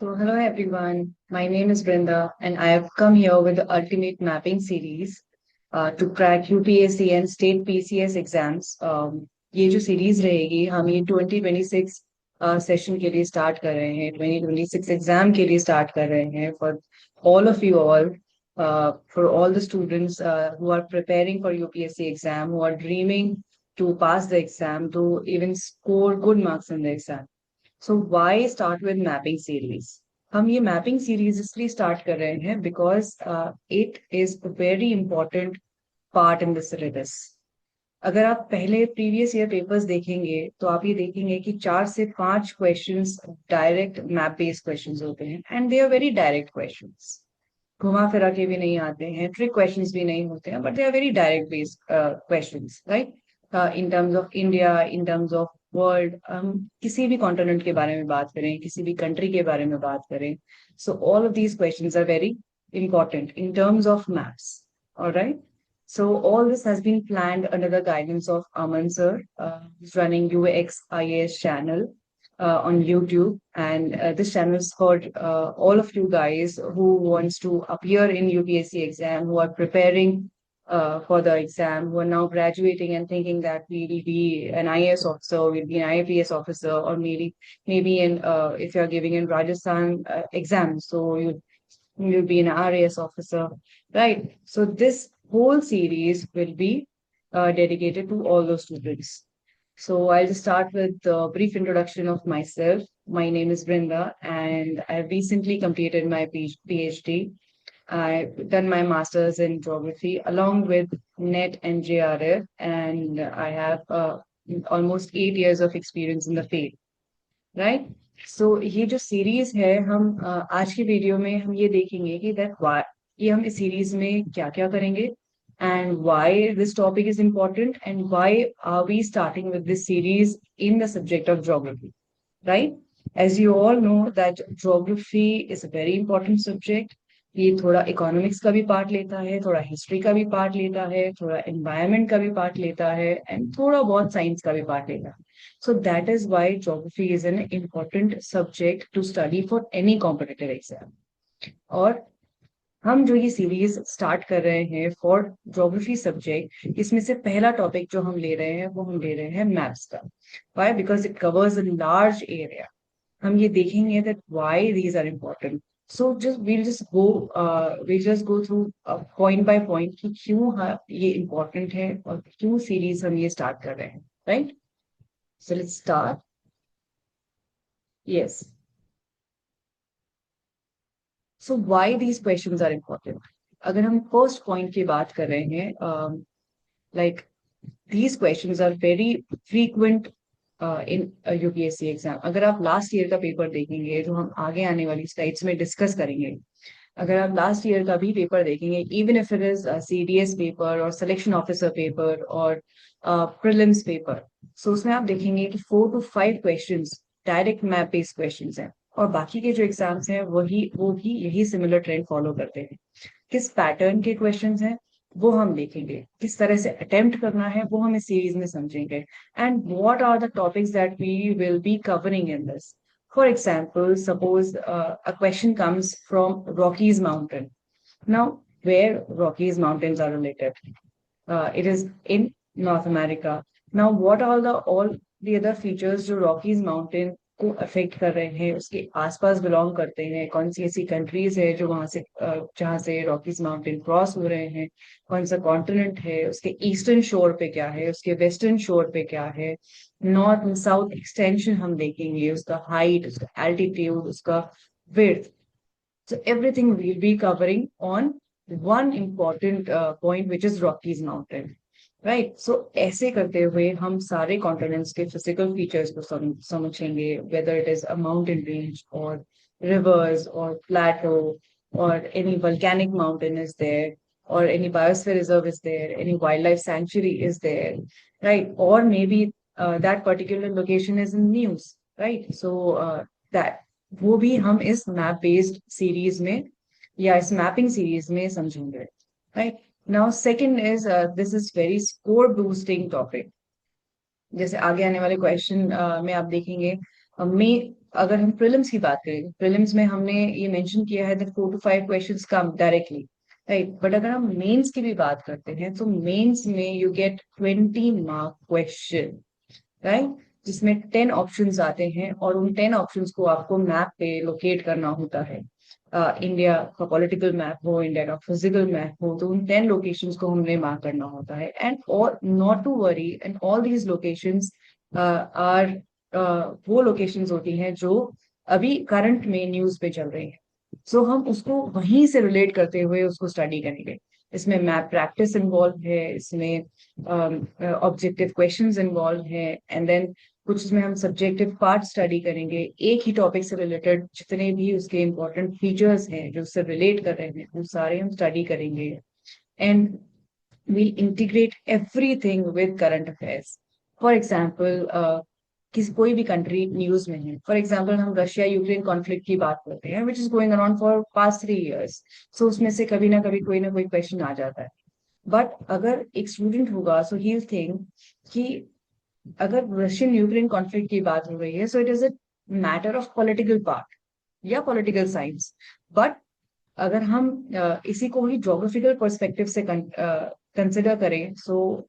So, hello everyone. My name is Brenda, and I have come here with the Ultimate Mapping series to crack UPSC and state PCS exams. ये जो series रहेगी हम ये 2026 session के लिए start कर रहे हैं 2026 एग्जाम के लिए स्टार्ट कर रहे हैं for all of you all for all the students who are preparing for UPSC exam, who are dreaming to pass the exam, to even score good marks in the exam. So why start with mapping series? हम ये mapping series इसलिए start कर रहे हैं because it is a very important part in the syllabus. अगर आप पहले previous year papers देखेंगे तो आप ये देखेंगे कि 4 से 5 questions direct map based questions होते हैं and they are very direct questions. घुमा फिरा के भी नहीं आते हैं, ट्रिक क्वेश्चंस भी नहीं होते हैं, but they are very direct based questions, right? In terms of India, in terms of world, हम किसी भी कॉन्टिनेंट के बारे में बात करें, किसी भी कंट्री के बारे में बात करें, so all of these questions are very important in terms of maths. All right. So all this has been planned under the guidance of Aman sir, who's running UX IAS channel on YouTube, and this channel is for all of you guys who wants to appear in UPSC exam, who are preparing for the exam, who are now graduating and thinking that we will be an IAS officer, we'll be an IAPS officer, or maybe in if you're giving in Rajasthan exam, so you'll be an RAS officer, right? So this whole series will be dedicated to all those students. So I'll just start with a brief introduction of myself. My name is Brinda, and I've recently completed my PhD. I've done my master's in geography along with NET and JRF, and I have almost 8 years of experience in the field, right? So ये जो series है हम आज की video में हम ये देखेंगे कि दैट वाई ये हम इस सीरीज में क्या क्या करेंगे and why this topic is important and why are we starting with this series in the subject of geography, right? As you all know that geography is a very important subject. ये थोड़ा economics का भी part लेता है, थोड़ा history का भी part लेता है, थोड़ा एनवायरनमेंट का भी पार्ट लेता है एंड थोड़ा बहुत साइंस का भी पार्ट लेता है. So that is why geography is an important subject to study for any competitive exam. और हम जो ये सीरीज स्टार्ट कर रहे हैं फॉर ज्योग्राफी सब्जेक्ट, इसमें से पहला टॉपिक जो हम ले रहे हैं वो हम ले रहे हैं मैप्स का. Why? Because it covers a large area. हम ये देखेंगे that why these are important. So just we'll just go through point by point कि क्यों ये इम्पोर्टेंट है और क्यों सीरीज हम ये स्टार्ट कर रहे हैं, right? So let's start. Yes. So why these questions are important. अगर हम फर्स्ट पॉइंट की बात कर रहे हैं, like these questions are very frequent in a UPSC exam. अगर आप लास्ट ईयर का पेपर देखेंगे जो हम आगे आने वाली स्लाइड्स में डिस्कस करेंगे, अगर आप लास्ट ईयर का भी पेपर देखेंगे, even if it is CDS paper और सिलेक्शन ऑफिसर पेपर और प्रीलिम्स पेपर, सो उसमें आप देखेंगे कि 4 to 5 questions direct map based questions हैं. और बाकी के जो एग्जाम्स हैं वो भी यही सिमिलर ट्रेंड फॉलो करते हैं. किस पैटर्न के क्वेश्चंस हैं वो हम देखेंगे, किस तरह से अटेम्प्ट करना है वो हम इस सीरीज में समझेंगे, and what are the topics that we will be covering in this. For example, suppose a question comes from Rockies Mountain. Now, where Rockies Mountains are related? It is in North America. Now, what are all the other features जो Rockies Mountain को affect कर रहे हैं, उसके आसपास belong करते हैं, कौन सी ऐसी कंट्रीज है जो वहां से जहां से रॉकीज माउंटेन क्रॉस हो रहे हैं, कौन सा कॉन्टिनेंट है, उसके ईस्टर्न शोर पे क्या है, उसके वेस्टर्न शोर पे क्या है, नॉर्थ एंड साउथ एक्सटेंशन हम देखेंगे, उसका हाइट, उसका एल्टीट्यूड, उसका width. So everything we'll be covering on one important point, which is Rockies Mountain, right? So ऐसे करते हुए हम सारे continents के physical features को समझेंगे, whether it is a mountain range or rivers or plateau or any volcanic mountain is there or any biosphere reserve is there, any wildlife sanctuary is there, right? Or maybe that particular location is in news, right? So that वो भी हम इस map based series में या इस mapping series में समझेंगे, right? Now second is this is very score boosting topic. जैसे आगे आने वाले क्वेश्चन में आप देखेंगे में अगर हम प्रीलिम्स की बात करें, प्रीलिम्स में हमने ये मेंशन किया है that 4 to 5 questions come directly, right. But अगर हम मेंस की भी बात करते हैं तो मेंस में you get 20 mark question, right, जिसमें 10 ऑप्शंस आते हैं और उन 10 ऑप्शंस को आपको मैप पे लोकेट करना होता है। इंडिया का पॉलिटिकल मैप हो, इंडिया का फिजिकल मैप हो, तो उन 10 लोकेशंस को हमने मार्क करना होता है। एंड और not to worry, and all these locations are वो लोकेशंस होती हैं जो अभी करंट में न्यूज पे चल रही हैं। सो हम उसको वहीं से रिलेट करते हुए उसको स्टडी करेंगे। इसमें मैथ प्रैक्टिस इन्वॉल्व है, इसमें ऑब्जेक्टिव क्वेश्चंस इन्वॉल्व है, एंड देन कुछ इसमें हम सब्जेक्टिव पार्ट स्टडी करेंगे। एक ही टॉपिक से रिलेटेड जितने भी उसके इम्पोर्टेंट फीचर्स हैं जो उससे रिलेट कर रहे हैं, वो सारे हम स्टडी करेंगे। And we'll integrate everything with current affairs. For example किसी कोई भी कंट्री न्यूज में है, फॉर एग्जाम्पल हम रशिया यूक्रेन कॉन्फ्लिक्ट की बात करते हैं which is going around for past 3 years। सो उसमें से कभी ना कभी कोई ना कोई क्वेश्चन आ जाता है। बट अगर एक स्टूडेंट होगा सो ही विल थिंक कि अगर रशियन यूक्रेन कॉन्फ्लिक्ट की बात हो रही है so it is a matter of political part या पॉलिटिकल साइंस। बट अगर हम इसी को ही ज्योग्राफिकल पर्सपेक्टिव से कंसिडर करें, so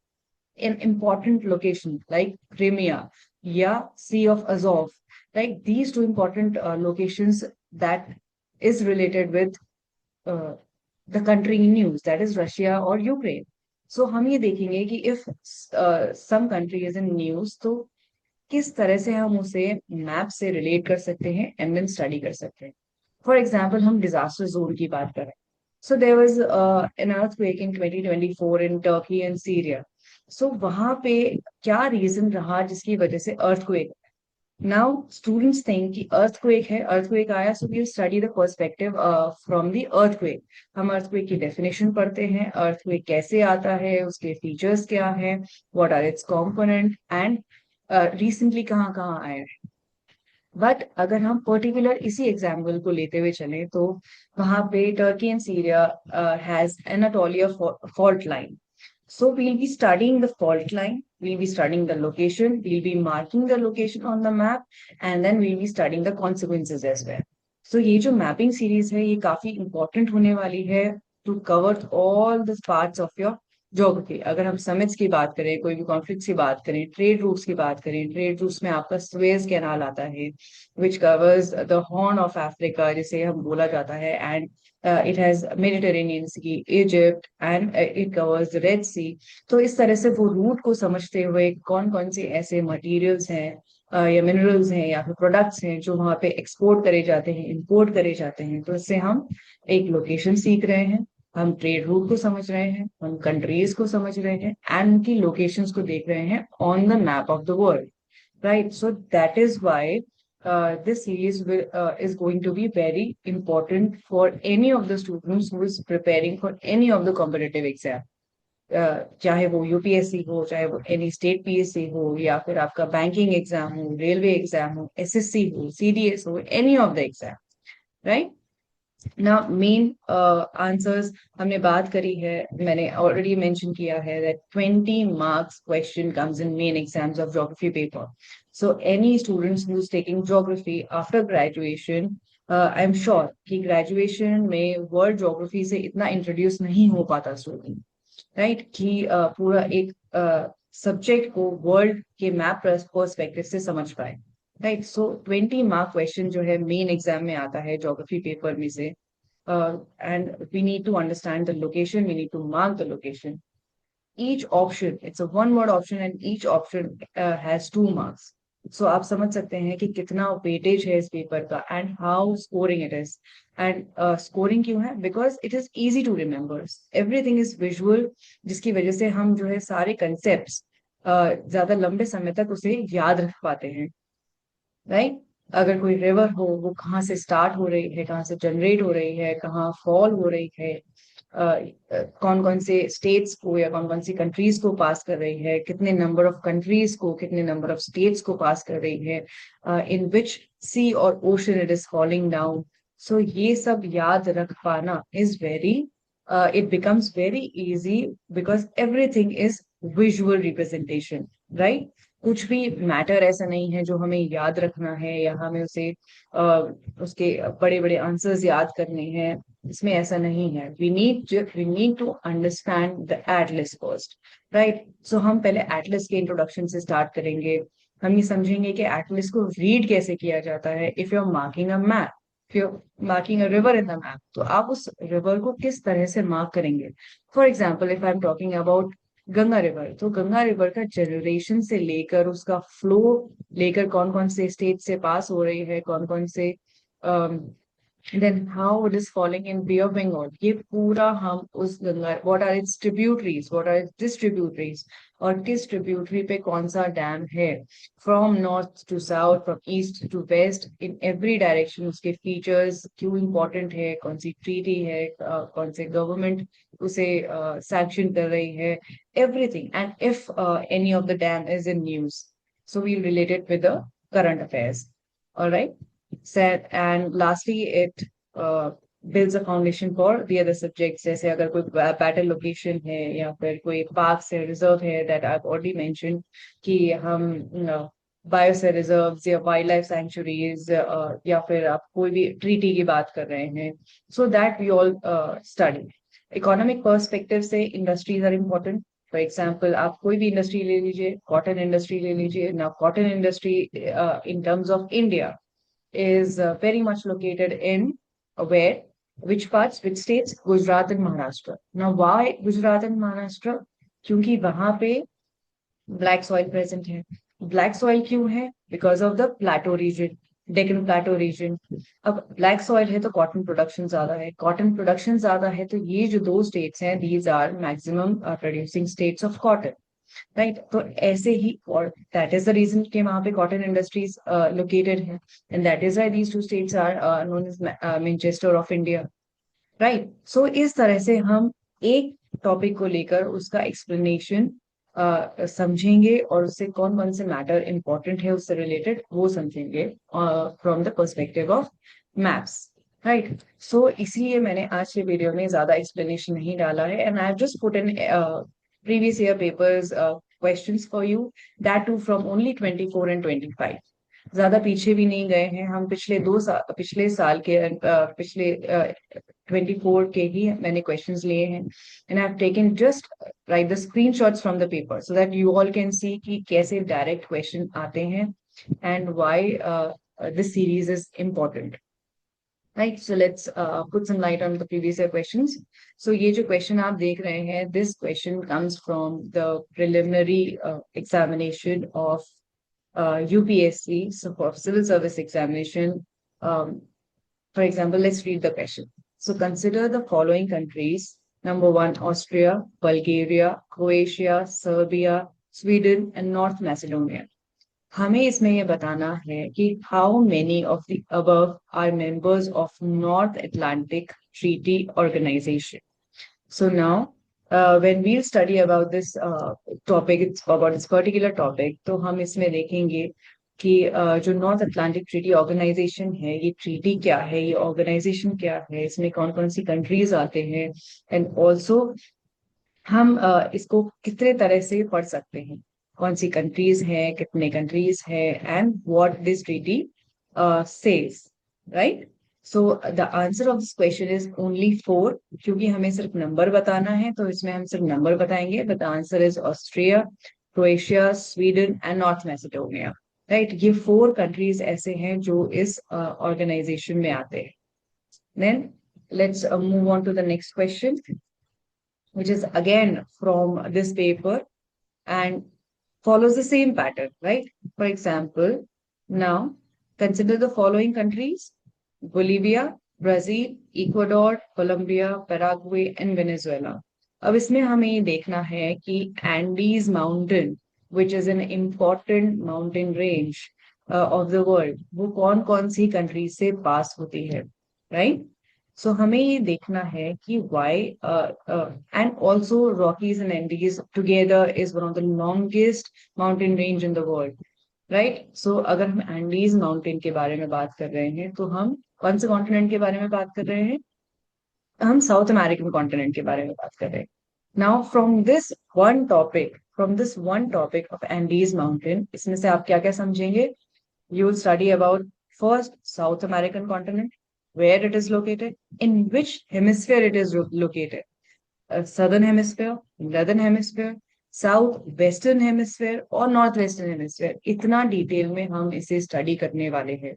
in important location like Crimea या sea of Azov, like these two important locations that is related with the country in news, that is Russia और Ukraine. So हम ये देखेंगे कि if some country is in news, तो किस तरह से हम उसे मैप से रिलेट कर सकते हैं एंड देन स्टडी कर सकते हैं। फॉर एग्जाम्पल हम डिजास्टर जोन की बात करें, so there was an earthquake in 2024 in Turkey and Syria. So वहां पे क्या रीजन रहा जिसकी वजह से अर्थक्वेक। नाउ स्टूडेंट्स थिंक कि अर्थक्वेक है, अर्थक्वेक आया, so we study the perspective from the earthquake. हम अर्थक्वेक की डेफिनेशन पढ़ते हैं, अर्थक्वेक कैसे आता है, उसके फीचर्स क्या है, what are its component, and recently कहाँ कहाँ आया है। बट अगर हम पर्टिकुलर इसी एग्जाम्पल को लेते हुए चलें तो वहां पे Turkey and Syria has Anatolia fault line. So we'll be studying the fault line, we'll be studying the location, we'll be marking the location on the map, and then we'll be studying the consequences as well. So ये जो mapping series है ये काफी important होने वाली है to cover all the parts of your geography. अगर हम समिट्स की बात करें, कोई भी कॉन्फ्लिक्ट्स की बात करें, ट्रेड रूट्स की बात करें, ट्रेड रूट्स में आपका स्वेज कैनाल आता है which covers the horn of Africa जिसे हम बोला जाता है, and it has Mediterranean Sea, Egypt, and it covers the Red Sea। तो इस तरह से वो रूट को समझते हुए कौन कौन से ऐसे मटेरियल्स हैं या मिनरल्स हैं या फिर प्रोडक्ट्स हैं जो वहाँ पे एक्सपोर्ट करे जाते हैं, इंपोर्ट करे जाते हैं, तो इससे हम एक लोकेशन सीख रहे हैं, हम ट्रेड रूट को समझ रहे हैं, हम कंट्रीज को समझ रहे हैं, एंड उनकी लोकेशंस को देख रहे हैं on the map of the world, right? So that is why this series is going to be very important for any of the students who is preparing for any of the competitive exam। चाहे वो UPSC हो, चाहे वो any state PSC हो, या फिर आपका banking exam हो, रेलवे एग्जाम हो, एसएससी हो, सीडीएस हो, any of the exam, right. ना मेन आंसर्स हमने बात करी है, मैंने ऑलरेडी मेंशन किया है that 20 marks question comes in main exams of geography paper. So any students who is taking geography after graduation, I am sure कि graduation में वर्ल्ड ज्योग्राफी से इतना इंट्रोड्यूस नहीं हो पाता स्टूडेंट, राइट, कि पूरा एक सब्जेक्ट को वर्ल्ड के मैप पर्सपेक्टिव से समझ पाए, राइट। सो 20 मार्क क्वेश्चन जो है मेन एग्जाम में आता है ज्योग्राफी पेपर में से, and we need to understand the location, we need to mark the location. Each option, it's a one word option, and each option has 2 marks। So आप समझ सकते हैं कि कितना वेटेज है इस पेपर का, and how scoring it is. And scoring क्यों है? Because it is easy to remember, everything is visual, जिसकी वजह से हम जो है सारे कंसेप्ट ज्यादा लंबे समय तक उसे याद रख पाते हैं, राइट। अगर कोई रिवर हो, वो कहाँ से स्टार्ट हो रही है, कहाँ से जनरेट हो रही है, कहाँ फॉल हो रही है, कौन कौन से स्टेट्स को या कौन कौन सी कंट्रीज को पास कर रही है, कितने नंबर ऑफ कंट्रीज को, कितने नंबर ऑफ स्टेट्स को पास कर रही है, इन विच सी और ocean it is falling down. So ये सब याद रख पाना is very, it becomes very easy because everything is visual representation, right? कुछ भी मैटर ऐसा नहीं है जो हमें याद रखना है या हमें उसे उसके बड़े बड़े आंसर्स याद करने हैं। इसमें ऐसा नहीं है। We need to understand the atlas first, right. So हम पहले एटलस के इंट्रोडक्शन से स्टार्ट करेंगे। हम ये समझेंगे कि एटलस को रीड कैसे किया जाता है। If you are marking a map, if you marking a river in the map, तो आप उस रिवर को किस तरह से मार्क करेंगे। For example, if I am talking about Ganga river, तो गंगा रिवर का जनरेशन से लेकर उसका फ्लो लेकर कौन कौन से स्टेट से पास हो रही है, कौन कौन से then how it is following in bay of Bengal, ये पूरा हम उस Ganga, what are its tributaries, what are its distributaries, और किस ट्रिब्यूटरी पे कौन सा डैम है, from north to south, from east to west, in every direction उसके फीचर्स क्यों इंपॉर्टेंट है, कौन सी ट्रीटी है, कौन से गवर्नमेंट उसे सैंक्शन कर रही है, everything. And if any of the dam is in news, so we'll relate it with the current affairs. All right. Said, and lastly, it builds a foundation for the other subjects. जैसे अगर कोई battle location है या फिर कोई parks है, reserve है, that I've already mentioned, कि हम बायोस्फीयर रिजर्व्स या वाइल्ड लाइफ सैंक्चुरीज, या फिर आप कोई भी ट्रीटी की बात कर रहे हैं, so that we all study. Economic perspective से industries are important. For example, आप कोई भी इंडस्ट्री ले लीजिए, कॉटन इंडस्ट्री ले लीजिए ना। Cotton industry in terms of India is very much located in where, which parts, which states? Gujarat and Maharashtra. Now, why Gujarat and Maharashtra? क्योंकि वहां पे ब्लैक सॉइल प्रेजेंट है। ब्लैक सॉइल क्यों है? Because of the plateau region, Deccan plateau region. अब black soil है तो cotton production ज्यादा है, कॉटन प्रोडक्शन ज्यादा है, तो ये जो दो स्टेट्स हैं, these are maximum producing states of cotton, right. तो ऐसे ही, और दैट इज द रीजन कि वहां पे कॉटन इंडस्ट्रीज लोकेटेड है, and that is why these two states are known as Manchester of India, right. So इस तरह से हम एक टॉपिक को लेकर उसका एक्सप्लेनेशन समझेंगे, और उससे कौन कौन से मैटर इंपॉर्टेंट है उससे रिलेटेड वो समझेंगे from the perspective of maps, right. So इसलिए मैंने आज के वीडियो में ज्यादा एक्सप्लेनेशन नहीं डाला है, and I have just put in previous year papers questions for you, that too from only 24 and 25। ज्यादा पीछे भी नहीं गए हैं हम। पिछले साल के पिछले 24 के ही मैंने क्वेश्चंस लिए हैं, and I have taken just right the screenshots from the paper so that you all can see कि कैसे डायरेक्ट क्वेश्चन आते हैं, and why this series is important, right. So let's put some light on the previous year questions. So ये जो question आप देख रहे हैं, this question comes from the preliminary examination of UPSC, so for civil service examination. For example, let's read the question. So consider the following countries. Number one, Austria, Bulgaria, Croatia, Serbia, Sweden, and North Macedonia. हमें इसमें ये बताना है कि how many of the above are members of North Atlantic Treaty Organisation. So now, when we'll study about this topic, it's about this particular topic, तो हम इसमें देखेंगे कि जो नॉर्थ अटलांटिक ट्रीटी ऑर्गेनाइजेशन है, ये ट्रीटी क्या है, ये ऑर्गेनाइजेशन क्या है, इसमें कौन कौन सी कंट्रीज आते हैं, एंड ऑल्सो हम इसको कितने तरह से पढ़ सकते हैं, कौन सी कंट्रीज हैं, कितने कंट्रीज हैं, and what this treaty says, right. So the answer of this question is only 4, क्योंकि हमें सिर्फ नंबर बताना है, तो इसमें हम सिर्फ नंबर बताएंगे। But the answer is Austria, Croatia, Sweden and North Macedonia, right. ये 4 कंट्रीज ऐसे हैं जो इस ऑर्गेनाइजेशन में आते हैं। Then let's move on to the next question, which is again from this paper and follows the same pattern, right? For example, now consider the following countries: Bolivia, Brazil, Ecuador, Colombia, Paraguay, and Venezuela. अब इसमें हमें ये देखना है कि Andes Mountain, which is an important mountain range of the world, वो कौन कौन सी कंट्री से पास होती है, right? सो हमें ये देखना है कि why, and also Rockies and Andes together is one of the longest mountain range in the world, right. So अगर हम एंडीज माउंटेन के बारे में बात कर रहे हैं, तो हम कौन से कॉन्टिनेंट के बारे में बात कर रहे हैं? हम साउथ अमेरिकन कॉन्टिनेंट के बारे में बात कर रहे हैं। Now from this one topic from this one topic of Andes Mountain, इसमें से आप क्या क्या समझेंगे? You will study about first South American continent, where it is located, in which hemisphere it is located. Southern hemisphere, northern hemisphere, south western hemisphere और north western hemisphere, इतना detail में हम इसे स्टडी करने वाले हैं.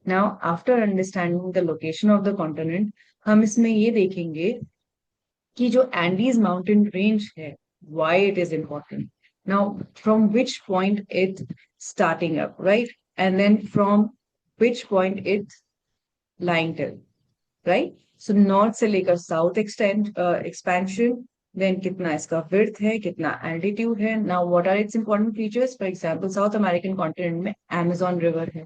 Now after understanding the location of the continent, हम इसमें ये देखेंगे कि जो एंडीज माउंटेन रेंज है, why it is important. Now from which point it starting up, right, and then from which point it lying till, right. So north से लेकर south expansion, then कितना इसका विड्थ है, कितना एल्टीट्यूड है. Now what are its important features? For example South American continent में Amazon river है.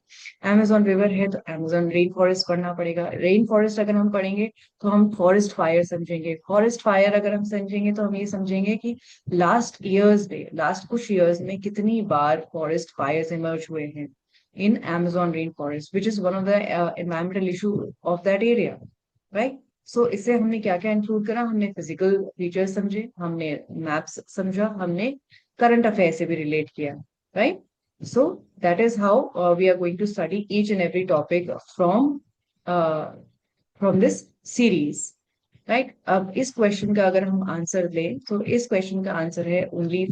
Amazon river है तो अमेजोन रेन फॉरेस्ट पढ़ना पड़ेगा. रेन फॉरेस्ट अगर हम पढ़ेंगे तो हम फॉरेस्ट फायर समझेंगे. फॉरेस्ट फायर अगर हम समझेंगे तो हम ये समझेंगे कि लास्ट कुछ ईयर्स में कितनी बार फॉरेस्ट फायर्स इमर्ज हुए हैं in Amazon rainforest, which is one of the environmental issue of that area, right? So इससे हमने क्या क्या इंक्लूड करा? हमने फिजिकल फीचर्स समझे, हमने मैप्स समझा, हमने करंट अफेयर से भी रिलेट किया, right? So that is how we are going to study each and every topic from this series, right. अब इस क्वेश्चन का अगर हम आंसर लें तो इस क्वेश्चन का आंसर है only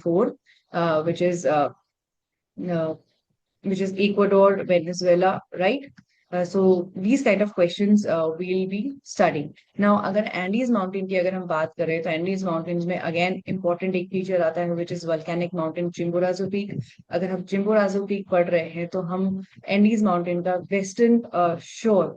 4, which is which is Ecuador, Venezuela, right? So these kind of questions we'll be studying. Now, अगर Andes Mountain की अगर हम बात करें तो Andes Mountains में again important एक feature आता है which is volcanic mountain Chimborazo Peak. अगर हम Chimborazo Peak पढ़ रहे हैं तो हम Andes Mountain का western shore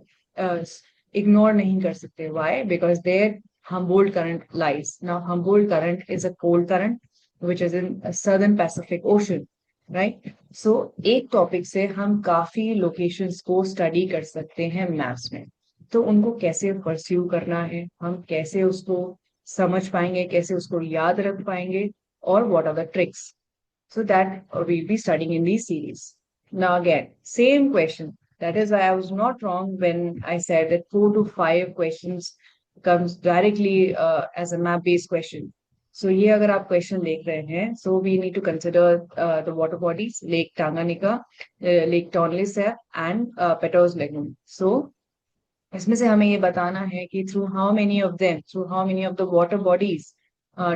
ignore नहीं कर सकते. Why? Because there Humboldt Current lies. Now, Humboldt Current is a cold current which is in southern Pacific Ocean. Right. So एक टॉपिक से हम काफी लोकेशंस को स्टडी कर सकते हैं मैप्स में. तो उनको कैसे परस्यू करना है, हम कैसे उसको समझ पाएंगे, कैसे उसको याद रख पाएंगे, और what are the tricks. So that we'll be studying in this series. Now again same question. That is why I was not wrong when I said that 4 to 5 questions comes directly as a map based question. So ये अगर आप question देख रहे हैं, so we need to consider the water bodies, Lake Tanganyika, Lake Tonle and Petro's Lagoon. So इसमें से हमें ये बताना है कि through how many of the water bodies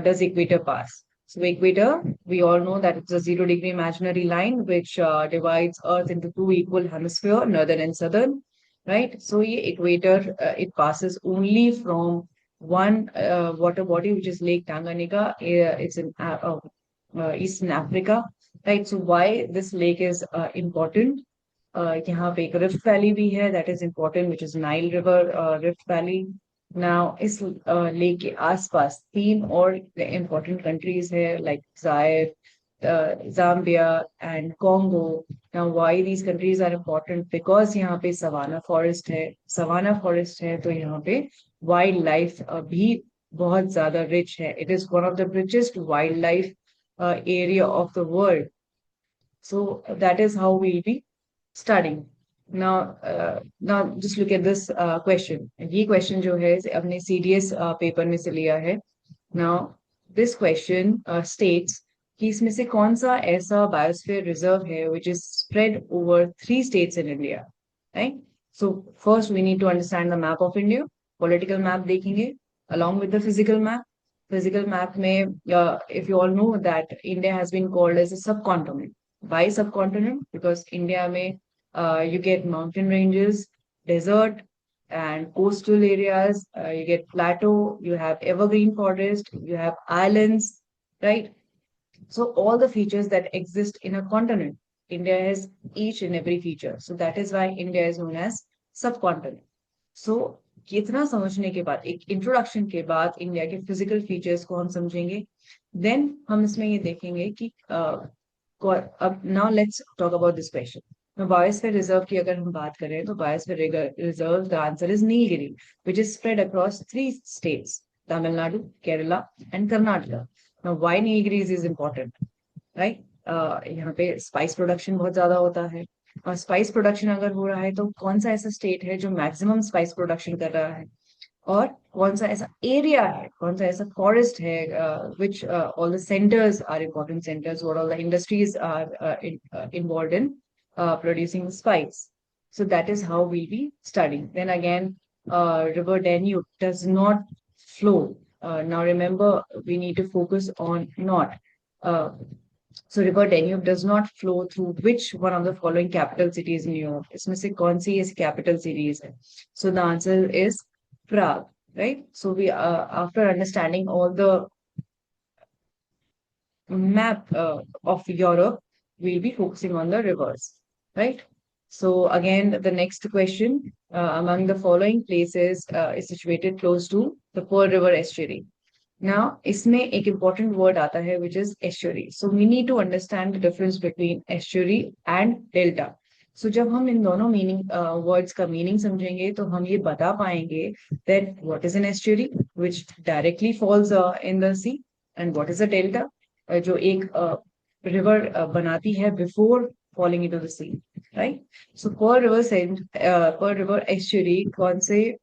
does equator pass. So equator, we all know that it's a 0-degree imaginary line which divides Earth into two equal hemispheres, northern and southern, right? So ये equator, it passes only from one water body, which is Lake Tanganyika. It's in Eastern Africa, right? So why this lake is important? यहाँ पे एक rift valley भी है, that is important, which is Nile river rift valley. Now इस lake के आसपास 3 और important countries है, like Zaire, Zambia and Congo. Now, why these countries are important? Because यहाँ पे सवाना फॉरेस्ट है. सवाना फॉरेस्ट है तो यहाँ पे वाइल्ड लाइफ भी बहुत ज्यादा रिच है. It is one of the richest wild life area of the world. So that is how we'll be studying. Now just look at this question. ये question जो है अपने CDS पेपर में से लिया है. Now this question states कि इसमें से कौन सा ऐसा बायोस्फीयर रिजर्व है which is spread over 3 states in India, right? So first we need to understand the map of India. Political map देखेंगे along with the physical map. Physical map में if you all know that India has been called as a subcontinent. Why subcontinent? Because India में you get mountain ranges, desert and coastal areas, you get plateau, you have evergreen forest, you have islands, right? So all the features that exist in a continent, India has each and every feature. So that is why India is known as subcontinent. So इतना समझने के बाद, एक introduction के बाद India के physical features को हम समझेंगे. देन हम इसमें ये देखेंगे कि अब now let's talk about this question. Biosphere reserve की अगर हम बात करें तो biosphere reserve the answer is Nilgiri, which is spread across 3 states, Tamil Nadu, Kerala and Karnataka. Now why Nilgiri is important, right? यहाँ पे स्पाइस प्रोडक्शन बहुत ज्यादा होता है, और स्पाइस प्रोडक्शन अगर हो रहा है तो कौन सा ऐसा स्टेट है जो मैक्सिमम स्पाइस प्रोडक्शन कर रहा है? और कौन सा ऐसा एरिया है, कौन सा ऐसा फॉरेस्ट है, which all the centres are important centres, what all the industries are involved in producing spice. So that is how we'll be studying. Then again, river Danube does not flow. Now remember, we need to focus on not. Uh, so river Danube does not flow through which one of the following capital cities in Europe? इसमें से कौन सी ऐसी capital cities है? So the answer is Prague, right? So we, after understanding all the map of Europe, we'll be focusing on the rivers, right? So again, the next question, among the following places is situated close to the Pearl River estuary. Now, इसमें एक important word आता है which is estuary. So we need to understand the difference between estuary and delta. So जब हम इन दोनों meaning words का meaning समझेंगे तो हम ये बता पाएंगे that what is an estuary which directly falls in the sea and what is a delta जो एक river बनाती है before falling into the sea, right? So Pearl River estuary कौन से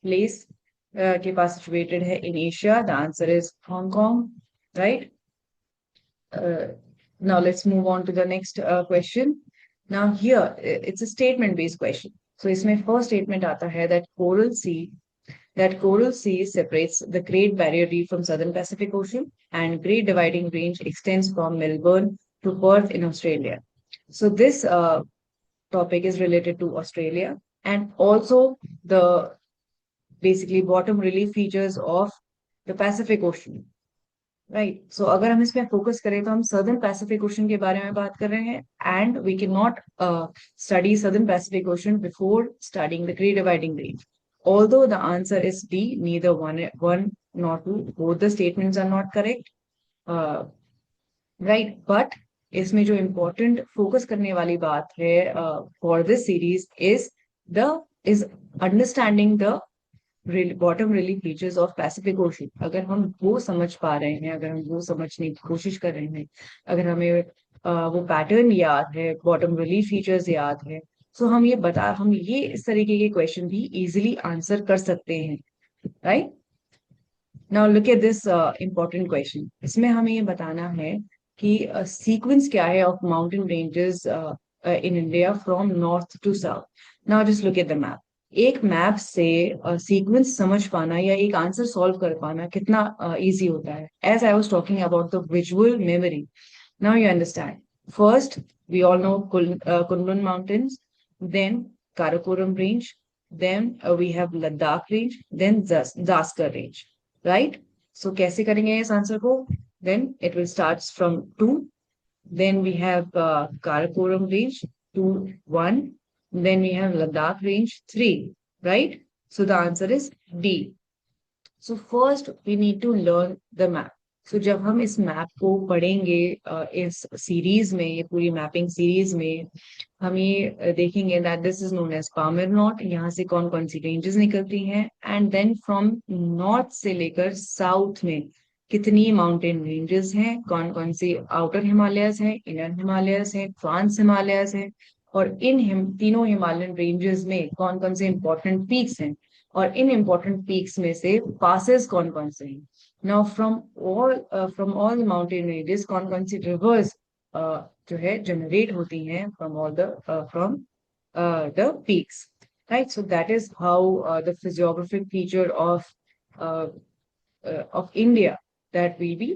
place के पास situated है in Asia? The answer is Hong Kong, right? Uh, Now let's move on to the next question. Now here it's a statement-based question. So इसमें first statement आता है that coral sea separates the Great Barrier Reef from Southern Pacific Ocean and Great Dividing Range extends from Melbourne to Perth in Australia. So this topic is related to Australia and also the basically bottom relief features of the Pacific Ocean. Right so अगर हम इसमें focus करें तो हम southern Pacific ocean के बारे में बात कर रहे हैं and we can not study Southern Pacific Ocean before studying the Great Dividing Range although the answer is D neither one not two both the statements are not correct right but इसमें जो important focus करने वाली बात है for this series is understanding the bottom relief features of Pacific Ocean. अगर हम वो समझ पा रहे हैं, अगर हम वो समझने की कोशिश कर रहे हैं, अगर हमें वो पैटर्न याद है, बॉटम रिलीफ फीचर्स याद है, तो हम ये इस तरीके के क्वेश्चन भी इजीली आंसर कर सकते हैं, right? Now look at this important question. इसमें हमें ये बताना है कि सीक्वेंस क्या है of mountain ranges in India from north to south. Now just look at the map. एक मैप से सीक्वेंस समझ पाना या एक आंसर सॉल्व कर पाना कितना इजी होता है. As I was talking about the visual memory, now you understand. First we all know Kunlun mountains, then Karakoram range, then we have Ladakh range, then Zaskar range, right? So कैसे करेंगे इस answer को? Then it will starts from 2, then we have Karakoram range 2 1, then we have Ladakh range 3, right? So the answer is D. So first we need to learn the map. So जब हम इस map को पढ़ेंगे इस series में, ये पूरी mapping series में हम ये देखेंगे that this is known as Palmer Knot. यहाँ से कौन कौन सी रेंजेस निकलती हैं एंड देन फ्रॉम नॉर्थ से लेकर साउथ में कितनी माउंटेन रेंजेस हैं, कौन कौन सी आउटर हिमालयस हैं, इनर हिमालयस हैं, ट्रांस हिमालयस हैं, और तीनों हिमालयन रेंजेस में कौन कौन से इंपॉर्टेंट पीक्स हैं, और इन इंपॉर्टेंट पीक्स में से पासेस कौन कौन से हैं. Now from all mountain ranges कौन कौन सी रिवर्स जो है जनरेट होती हैं from the peaks, right? So that is how the physiographic feature of India that we'll be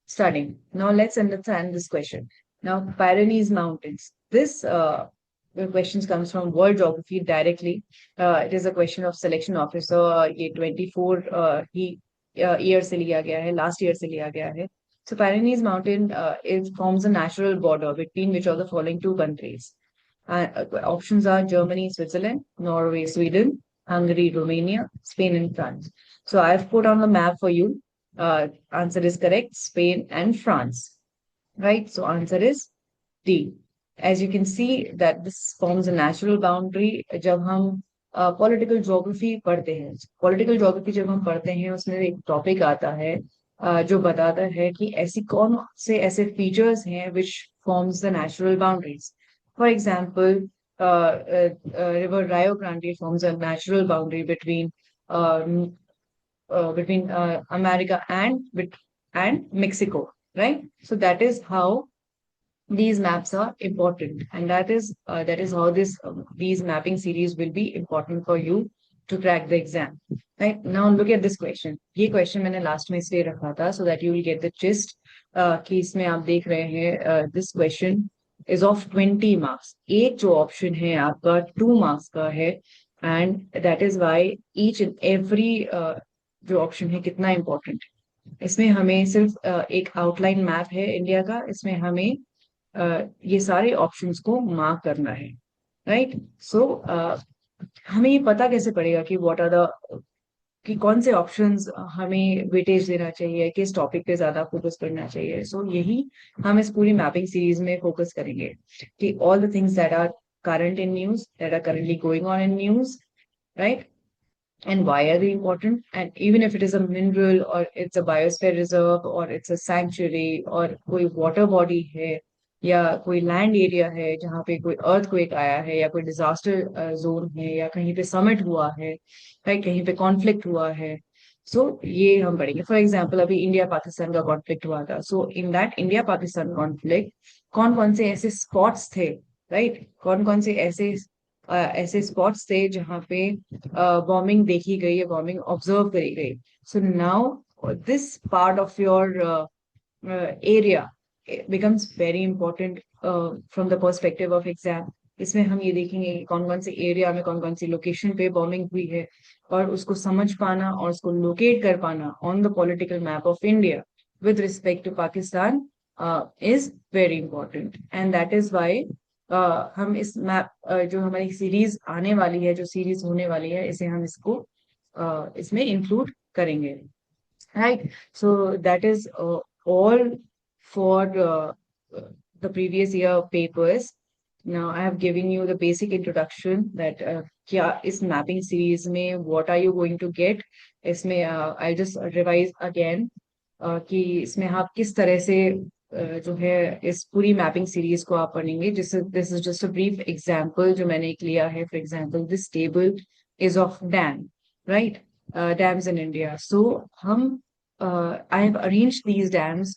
studying. Now let's understand this question. Now Pyrenees Mountains. This the questions comes from World Geography directly. It is a question of selection officer. ये 24 ही year से लिया गया है, last year से लिया गया है. So Pyrenees Mountain it forms a natural border between which of the following two countries? Options are Germany, Switzerland, Norway, Sweden, Hungary, Romania, Spain, and France. So I've put on the map for you. Answer is correct, Spain and France. Right? So answer is D. As you can see that this forms a natural boundary. जब हम political geography पढ़ते हैं, political geography जब हम पढ़ते हैं उसमें एक टॉपिक आता है जो बताता है कि ऐसी कौन से ऐसे फीचर्स हैं which forms the natural boundaries. For example, River Rio Grande forms a natural boundary between between America and Mexico, right? So that is how these maps are important, and that is how these mapping series will be important for you to crack the exam. Right now, look at this question. ये question मैंने last में इसलिए रखा था so that you will get the gist. कि इसमें आप देख रहे हैं this question is of 20 marks. एक जो option है आपका 2 marks का है, and that is why each and every जो ऑप्शन है कितना इंपॉर्टेंट है। इसमें हमें सिर्फ एक आउटलाइन मैप है इंडिया का, इसमें हमें ये सारे ऑप्शंस को मार्क करना है, राइट? सो हमें ये पता कैसे पड़ेगा कि व्हाट आर द कि कौन से ऑप्शंस हमें वेटेज देना चाहिए, किस टॉपिक पे ज्यादा फोकस करना चाहिए। सो यही हम इस पूरी मैपिंग सीरीज में फोकस करेंगे कि all the things that are current in news, that are currently going on in news, right? And why are they important? And even if it is a mineral or it's a biosphere reserve or it's a sanctuary or कोई water body है या कोई land area है जहाँ पे कोई earthquake आया है या कोई disaster zone है या कहीं पे summit हुआ है, right? कहीं पे conflict हुआ है। So ये हम पढ़ेंगे। For example, अभी इंडिया पाकिस्तान का conflict हुआ था। So in that India Pakistan conflict कौन कौन से ऐसे spots थे, right? कौन कौन से ऐसे स्पॉट्स थे जहाँ पे बॉम्बिंग देखी गई है, बॉम्बिंग ऑब्जर्व करी गई। So now this part of your area becomes very important from the perspective of exam. इसमें हम ये देखेंगे कि कौन कौन से एरिया में कौन कौन सी लोकेशन पे बॉम्बिंग हुई है, और उसको समझ पाना और उसको लोकेट कर पाना on the political map of India with respect to Pakistan is very important, and that is why हम इस मैप जो हमारी सीरीज आने वाली है, जो सीरीज होने वाली है, इसे हम इसको इसमें इंक्लूड करेंगे, right? So that is all for the previous year papers. Now I have given you the basic introduction that क्या इस मैपिंग सीरीज में what are you going to get. इसमें आई जस्ट रिवाइज अगेन कि इसमें आप किस तरह से जो है इस पूरी मैपिंग सीरीज को आप पढ़ेंगे। जिस this is just a brief example जो मैंने एक लिया है। For example this table is of dam, right? Dams in India. So हम I have arranged these dams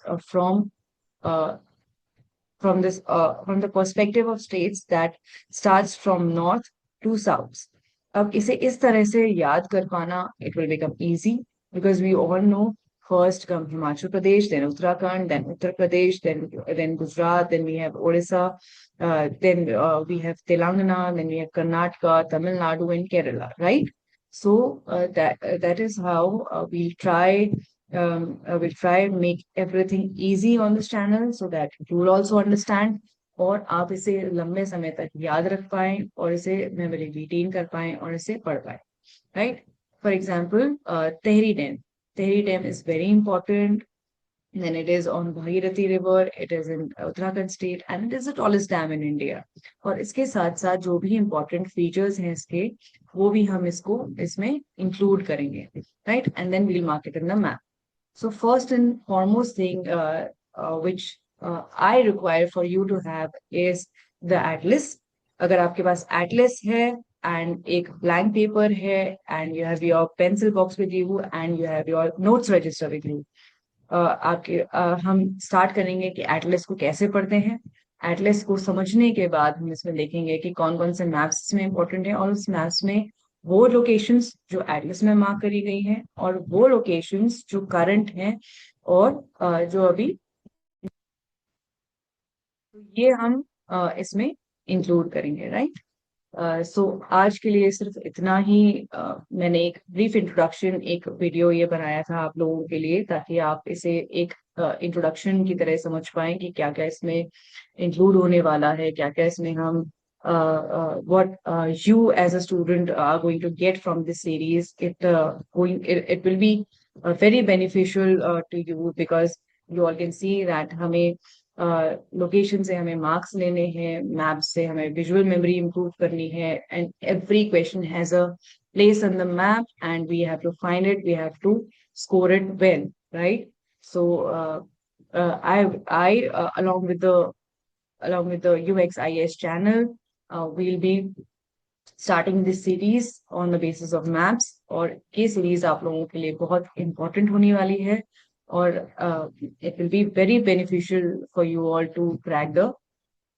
from the perspective of states that starts from north to south. अब इसे इस तरह से याद कर पाना, it will become easy because we all know first come Himachal Pradesh, then Uttarakhand, then Uttar Pradesh, then Gujarat, then we have Odisha, then we have Telangana, then we have Karnataka, Tamil Nadu, and Kerala, right? So that is how we'll try and make everything easy on this channel so that you will also understand और आप इसे लंबे समय तक याद रख पाए और इसे मेमोरी रिटेन कर पाए और इसे पढ़ पाए, right? For example Tehri Dam is very important. Then it is on Bhagirathi River. It is in Uttarakhand state and it is the tallest dam in India. और इसके साथ साथ जो भी important features हैं इसके, वो भी हम इसको इसमें include करेंगे, right? And then we'll mark it in the map. So first and foremost thing which I require for you to have is the atlas. अगर आपके पास atlas है and एक blank paper है and you have your pencil box with you and you have your notes register with you, हम start करेंगे कि Atlas को कैसे पढ़ते हैं। एटलस को समझने के बाद हम इसमें देखेंगे कि कौन कौन से मैप्स इसमें इंपॉर्टेंट है और उस मैप्स में वो लोकेशंस जो एटलस में मार्क करी गई हैं और वो लोकेशंस जो करंट हैं और जो अभी, ये हम इसमें इंक्लूड करेंगे, राइट? सो आज के लिए सिर्फ इतना ही। मैंने एक ब्रीफ इंट्रोडक्शन, एक वीडियो ये बनाया था आप लोगों के लिए ताकि आप इसे एक इंट्रोडक्शन की तरह समझ पाएं कि क्या क्या इसमें इंक्लूड होने वाला है, क्या क्या इसमें हम what you as a student are going to get from this series. It will be very beneficial to you because you all can see that हमें लोकेशन से हमें मार्क्स लेने हैं, मैप से हमें विजुअल मेमोरी इंप्रूव करनी है, and every question has a place on the map and we have to find it, we have to score it well, right? So I along with the UXIS channel, we'll be starting this series on the basis of maps, और ये series आप लोगों के लिए बहुत important होने वाली है, और it will be very beneficial for you all to crack the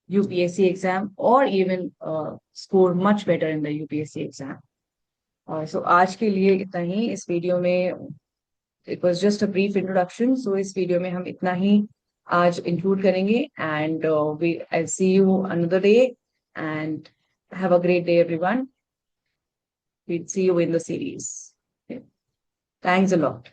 UPSC exam or even score much better in the UPSC exam. So आज के लिए इतना ही इस वीडियो में. It was just a brief introduction, so इस video में हम इतना ही आज include करेंगे, and I'll see you another day, and have a great day everyone. We'll see you in the series. Okay. Thanks a lot.